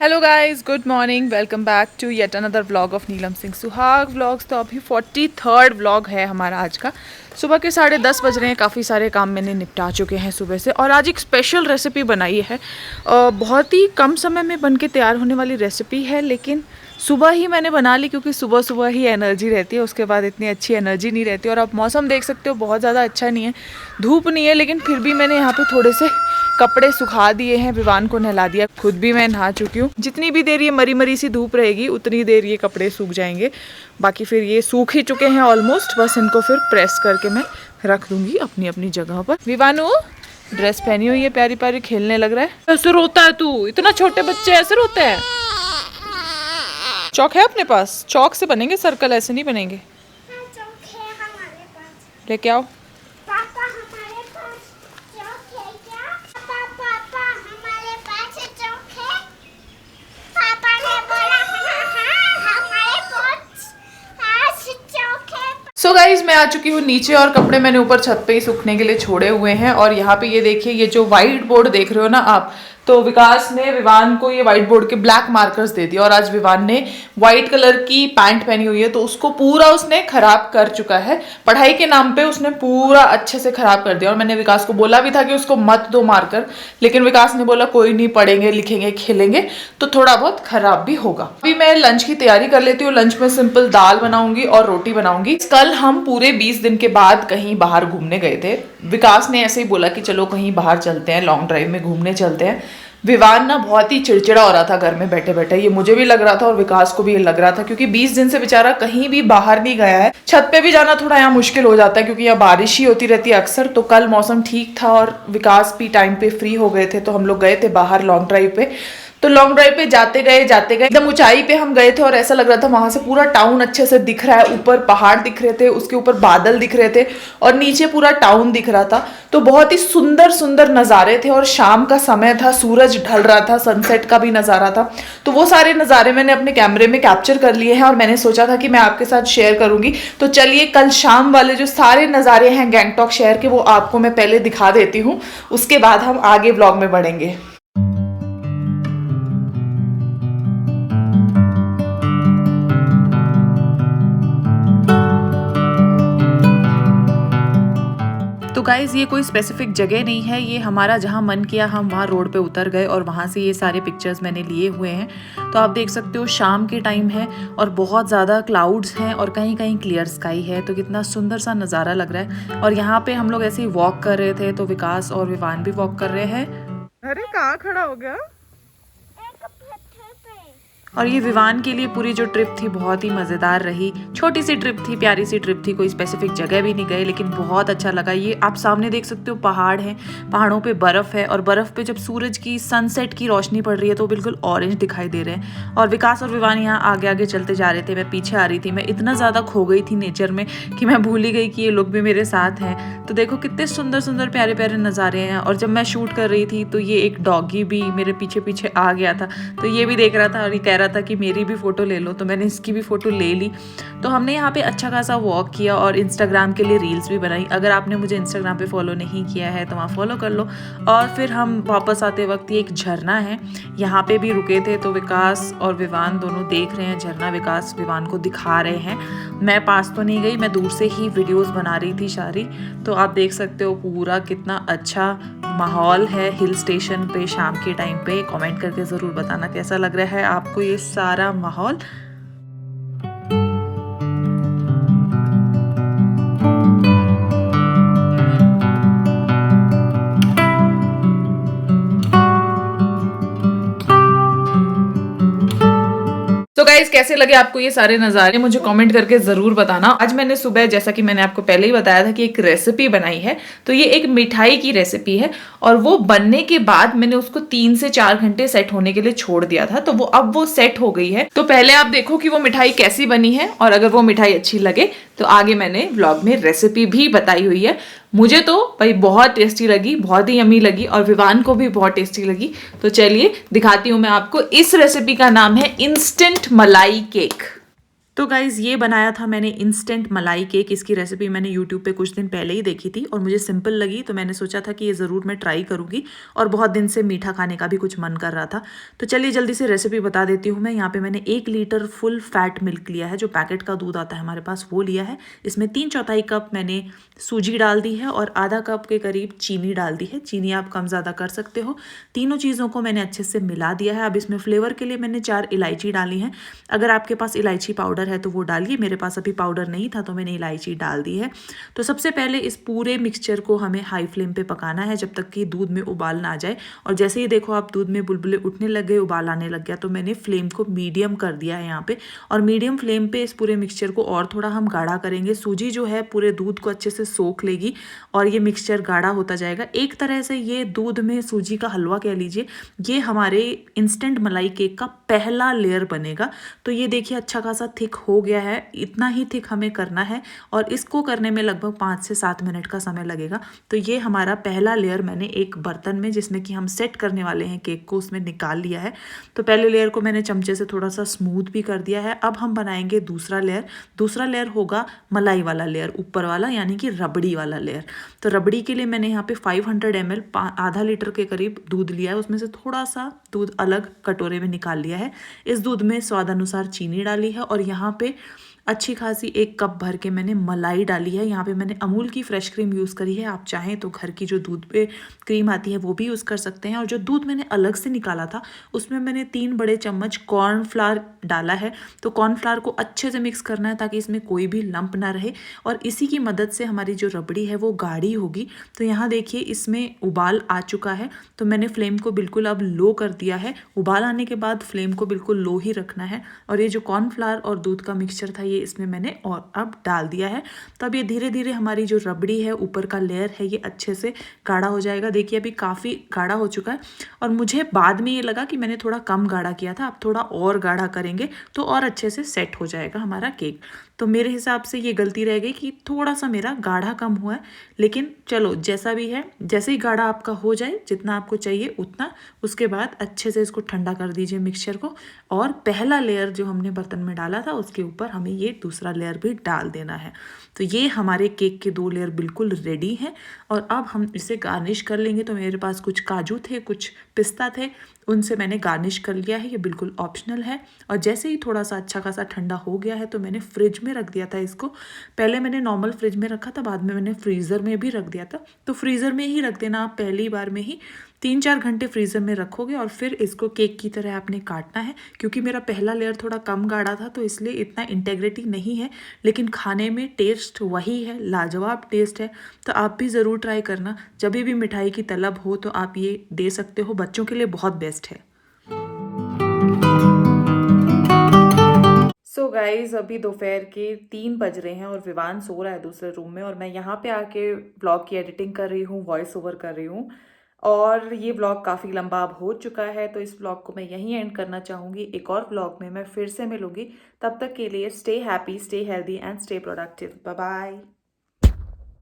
Hello guys, good morning. Welcome back to yet another vlog of Neelam Singh Suhag vlogs. तो अभी 43rd vlog है हमारा आज का। सुबह के 10:30 बज रहे हैं। काफ़ी सारे काम मैंने निपटा चुके हैं सुबह से, और आज एक स्पेशल रेसिपी बनाई है। बहुत ही कम समय में बन के तैयार होने वाली रेसिपी है, लेकिन सुबह ही मैंने बना ली क्योंकि सुबह सुबह ही एनर्जी रहती है, उसके बाद इतनी अच्छी एनर्जी नहीं रहती। और आप मौसम देख सकते हो, बहुत ज़्यादा अच्छा नहीं है, धूप नहीं है, लेकिन फिर भी मैंने यहाँ पे थोड़े से कपड़े सुखा दिए हैं, विवान को नहला दिया, खुद भी मैं नहा चुकी हूँ। जितनी भी देर ये मरी मरी सी धूप रहेगी उतनी देर ये कपड़े सूख जाएंगे। बाकी फिर ये सूख ही चुके हैं ऑलमोस्ट, बस इनको फिर प्रेस करके मैं रख दूंगी अपनी अपनी जगह पर। विवानु ड्रेस पहनी हुई है प्यारी प्यारी, खेलने लग रहा है। ऐसे रोता है तू? इतना छोटे बच्चे ऐसे रोते हैं? चौक है अपने पास? चौक से बनेंगे सर्कल, ऐसे नहीं बनेंगे। लेके आओ। सो गाइज, मैं आ चुकी हूँ नीचे, और कपड़े मैंने ऊपर छत पे ही सूखने के लिए छोड़े हुए हैं। और यहाँ पे ये देखिए, ये जो व्हाइट बोर्ड देख रहे हो ना आप, तो विकास ने विवान को ये व्हाइट बोर्ड के ब्लैक मार्कर्स दे दिए, और आज विवान ने व्हाइट कलर की पैंट पहनी हुई है, तो उसको पूरा उसने खराब कर चुका है। पढ़ाई के नाम पे उसने पूरा अच्छे से खराब कर दिया। और मैंने विकास को बोला भी था कि उसको मत दो मार्कर, लेकिन विकास ने बोला कोई नहीं, पढ़ेंगे लिखेंगे खेलेंगे तो थोड़ा बहुत खराब भी होगा। अभी मैं लंच की तैयारी कर लेती हूँ। लंच में सिंपल दाल बनाऊंगी और रोटी बनाऊंगी। कल हम पूरे 20 दिन के बाद कहीं बाहर घूमने गए थे। विकास ने ऐसे ही बोला कि चलो कहीं बाहर चलते हैं, लॉन्ग ड्राइव में घूमने चलते हैं। विवान ना बहुत ही चिड़चिड़ा हो रहा था घर में बैठे बैठे, ये मुझे भी लग रहा था और विकास को भी ये लग रहा था, क्योंकि 20 दिन से बेचारा कहीं भी बाहर नहीं गया है। छत पे भी जाना थोड़ा यहाँ मुश्किल हो जाता है, क्योंकि यहाँ बारिश ही होती रहती है अक्सर। तो कल मौसम ठीक था और विकास भी टाइम पे फ्री हो गए थे, तो हम लोग गए थे बाहर लॉन्ग ड्राइव पे। तो लॉन्ग ड्राइव पे जाते गए एकदम ऊंचाई पे हम गए थे, और ऐसा लग रहा था वहां से पूरा टाउन अच्छे से दिख रहा है। ऊपर पहाड़ दिख रहे थे, उसके ऊपर बादल दिख रहे थे, और नीचे पूरा टाउन दिख रहा था। तो बहुत ही सुंदर सुंदर नज़ारे थे, और शाम का समय था, सूरज ढल रहा था, सनसेट का भी नज़ारा था। तो वो सारे नज़ारे मैंने अपने कैमरे में कैप्चर कर लिए हैं, और मैंने सोचा था कि मैं आपके साथ शेयर करूंगी। तो चलिए, कल शाम वाले जो सारे नज़ारे हैं गैंगटॉक शहर के, वो आपको मैं पहले दिखा देती हूँ, उसके बाद हम आगे ब्लॉग में बढ़ेंगे। तो गाइज़, ये कोई स्पेसिफिक जगह नहीं है, ये हमारा जहाँ मन किया हम वहाँ रोड पे उतर गए, और वहाँ से ये सारे पिक्चर्स मैंने लिए हुए हैं। तो आप देख सकते हो शाम के टाइम है, और बहुत ज़्यादा क्लाउड्स हैं, और कहीं कहीं क्लियर स्काई है। तो कितना सुंदर सा नज़ारा लग रहा है। और यहाँ पे हम लोग ऐसे ही वॉक कर रहे थे, तो विकास और विवान भी वॉक कर रहे हैं। अरे कहाँ खड़ा हो गया? और ये विवान के लिए पूरी जो ट्रिप थी बहुत ही मज़ेदार रही। छोटी सी ट्रिप थी, प्यारी सी ट्रिप थी, कोई स्पेसिफिक जगह भी नहीं गए, लेकिन बहुत अच्छा लगा। ये आप सामने देख सकते हो, पहाड़ हैं, पहाड़ों पे बर्फ़ है, और बर्फ़ पे जब सूरज की सनसेट की रोशनी पड़ रही है तो बिल्कुल ऑरेंज दिखाई दे रहे हैं। और विकास और विवान यहाँ आगे आगे चलते जा रहे थे, मैं पीछे आ रही थी। मैं इतना ज़्यादा खो गई थी नेचर में कि मैं भूल ही गई कि ये लोग भी मेरे साथ हैं। तो देखो कितने सुंदर सुंदर प्यारे प्यारे नज़ारे हैं। और जब मैं शूट कर रही थी तो ये एक डॉगी भी मेरे पीछे पीछे आ गया था, तो ये भी देख रहा था और ये कह रहा था कि मेरी भी फ़ोटो ले लो। तो मैंने इसकी भी फ़ोटो ले ली। तो हमने यहाँ पे अच्छा खासा वॉक किया, और इंस्टाग्राम के लिए रील्स भी बनाई। अगर आपने मुझे इंस्टाग्राम पे फॉलो नहीं किया है तो वहाँ फॉलो कर लो। और फिर हम वापस आते वक्त, ये एक झरना है, यहाँ पे भी रुके थे। तो विकास और विवान दोनों देख रहे हैं झरना, विकास विवान को दिखा रहे हैं। मैं पास तो नहीं गई, मैं दूर से ही वीडियोस बना रही थी सारी। तो आप देख सकते हो पूरा कितना अच्छा माहौल है हिल स्टेशन पे शाम के टाइम पे। कमेंट करके ज़रूर बताना कैसा लग रहा है आपको ये सारा माहौल। तो गाइस, कैसे लगे आपको ये सारे नज़ारे, मुझे कमेंट करके ज़रूर बताना। आज मैंने सुबह, जैसा कि मैंने आपको पहले ही बताया था, कि एक रेसिपी बनाई है। तो ये एक मिठाई की रेसिपी है, और वो बनने के बाद मैंने उसको 3 से 4 घंटे सेट होने के लिए छोड़ दिया था। तो वो अब वो सेट हो गई है। तो पहले आप देखो कि वो मिठाई कैसी बनी है, और अगर वो मिठाई अच्छी लगे तो आगे मैंने व्लॉग में रेसिपी भी बताई हुई है। मुझे तो भाई बहुत टेस्टी लगी, बहुत ही यमी लगी, और विवान को भी बहुत टेस्टी लगी। तो चलिए दिखाती हूँ मैं आपको। इस रेसिपी का नाम है इंस्टेंट मलाई केक। तो गाइज़ ये बनाया था मैंने इंस्टेंट मलाई केक। इसकी रेसिपी मैंने यूट्यूब पे कुछ दिन पहले ही देखी थी और मुझे सिंपल लगी, तो मैंने सोचा था कि ये ज़रूर मैं ट्राई करूँगी और बहुत दिन से मीठा खाने का भी कुछ मन कर रहा था। तो चलिए जल्दी से रेसिपी बता देती हूँ मैं। यहाँ पे मैंने 1 लीटर फुल फैट मिल्क लिया है, जो पैकेट का दूध आता है हमारे पास वो लिया है। इसमें 3/4 कप मैंने सूजी डाल दी है और आधा कप के करीब चीनी डाल दी है। चीनी आप कम ज़्यादा कर सकते हो। तीनों चीज़ों को मैंने अच्छे से मिला दिया है। अब इसमें फ्लेवर के लिए मैंने 4 इलायची डाली हैं। अगर आपके पास इलायची पाउडर है तो वो डालिए, मेरे पास अभी पाउडर नहीं था तो मैंने इलायची डाल दी है। तो सबसे पहले इस पूरे मिक्सचर को हमें हाई फ्लेम पे पकाना है जब तक कि दूध में उबाल ना आ जाए। और जैसे ही देखो आप दूध में बुलबुले उठने लग गए, उबाल आने लग गया, तो मैंने फ्लेम को मीडियम कर दिया है यहाँ पे। और मीडियम फ्लेम पे इस पूरे मिक्सचर को और थोड़ा हम गाढ़ा करेंगे। सूजी जो है पूरे दूध को अच्छे से सोख लेगी और ये मिक्सचर गाढ़ा होता जाएगा। एक तरह से ये दूध में सूजी का हलवा कह लीजिए, ये हमारे इंस्टेंट मलाई केक का पहला लेयर बनेगा। तो ये देखिए अच्छा खासा थिक हो गया है। इतना ही थिक हमें करना है और इसको करने में लगभग 5 से 7 मिनट का समय लगेगा। तो ये हमारा पहला लेयर मैंने एक बर्तन में, जिसमें कि हम सेट करने वाले हैं केक को, उसमें निकाल लिया है। तो पहले लेयर को मैंने चमचे से थोड़ा सा स्मूथ भी कर दिया है। अब हम बनाएंगे दूसरा लेयर। दूसरा लेयर होगा मलाई वाला लेयर, ऊपर वाला, यानी कि रबड़ी वाला लेयर। तो रबड़ी के लिए मैंने यहाँ पे 500 ml आधा लीटर के करीब दूध लिया है। उसमें से थोड़ा सा दूध अलग कटोरे में निकाल लिया है। इस दूध में स्वाद अनुसार चीनी डाली है और यहाँ पे अच्छी खासी 1 कप भर के मैंने मलाई डाली है। यहाँ पे मैंने अमूल की फ्रेश क्रीम यूज़ करी है। आप चाहें तो घर की जो दूध पे क्रीम आती है वो भी यूज़ कर सकते हैं। और जो दूध मैंने अलग से निकाला था उसमें मैंने 3 बड़े चम्मच कॉर्नफ्लावर डाला है। तो कॉर्नफ्लावर को अच्छे से मिक्स करना है ताकि इसमें कोई भी लंप ना रहे और इसी की मदद से हमारी जो रबड़ी है वो गाढ़ी होगी। तो यहाँ देखिए इसमें उबाल आ चुका है, तो मैंने फ्लेम को बिल्कुल अब लो कर दिया है। उबाल आने के बाद फ्लेम को बिल्कुल लो ही रखना है। और ये जो कॉर्नफ्लावर और दूध का मिक्सचर था ये इसमें मैंने और अब डाल दिया है। तो अब ये धीरे धीरे हमारी जो रबड़ी है, ऊपर का लेयर है, ये अच्छे से गाढ़ा हो जाएगा। देखिए अभी काफ़ी गाढ़ा हो चुका है और मुझे बाद में ये लगा कि मैंने थोड़ा कम गाढ़ा किया था। अब थोड़ा और गाढ़ा करेंगे तो और अच्छे से सेट हो जाएगा हमारा केक। तो मेरे हिसाब से ये गलती रह गई कि थोड़ा सा मेरा गाढ़ा कम हुआ है, लेकिन चलो जैसा भी है, जैसे ही गाढ़ा आपका हो जाए, जितना आपको चाहिए उतना, उसके बाद अच्छे से इसको ठंडा कर दीजिए मिक्सचर को। और पहला लेयर जो हमने बर्तन में डाला था उसके ऊपर हमें ये दूसरा लेयर भी डाल देना है। तो ये हमारे केक के 2 लेयर बिल्कुल रेडी हैं और अब हम इसे गार्निश कर लेंगे। तो मेरे पास कुछ काजू थे, कुछ पिस्ता थे, उनसे मैंने गार्निश कर लिया है। ये बिल्कुल ऑप्शनल है। और जैसे ही थोड़ा सा अच्छा खासा ठंडा हो गया है तो मैंने फ्रिज में रख दिया था इसको। पहले मैंने नॉर्मल फ्रिज में रखा था, बाद में मैंने फ्रीज़र में भी रख दिया था। तो फ्रीज़र में ही रख देना आप, पहली बार में ही 3-4 घंटे फ्रीज़र में रखोगे और फिर इसको केक की तरह आपने काटना है। क्योंकि मेरा पहला लेयर थोड़ा कम गाढ़ा था तो इसलिए इतना इंटेग्रिटी नहीं है, लेकिन खाने में टेस्ट वही है, लाजवाब टेस्ट है। तो आप भी ज़रूर ट्राई करना। जब भी मिठाई की तलब हो तो आप ये दे सकते हो, बच्चों के लिए बहुत बेस्ट है। सो गाइज अभी दोपहर के 3 बज रहे हैं और विवान सो रहा है दूसरे रूम में और मैं यहाँ पे आके ब्लॉग की एडिटिंग कर रही हूँ, वॉइस ओवर कर रही हूँ। और ये ब्लॉग काफ़ी लंबा अब हो चुका है तो इस ब्लॉग को मैं यहीं एंड करना चाहूँगी। एक और ब्लॉग में मैं फिर से मिलूंगी। तब तक के लिए stay happy, stay healthy and stay productive. Bye bye.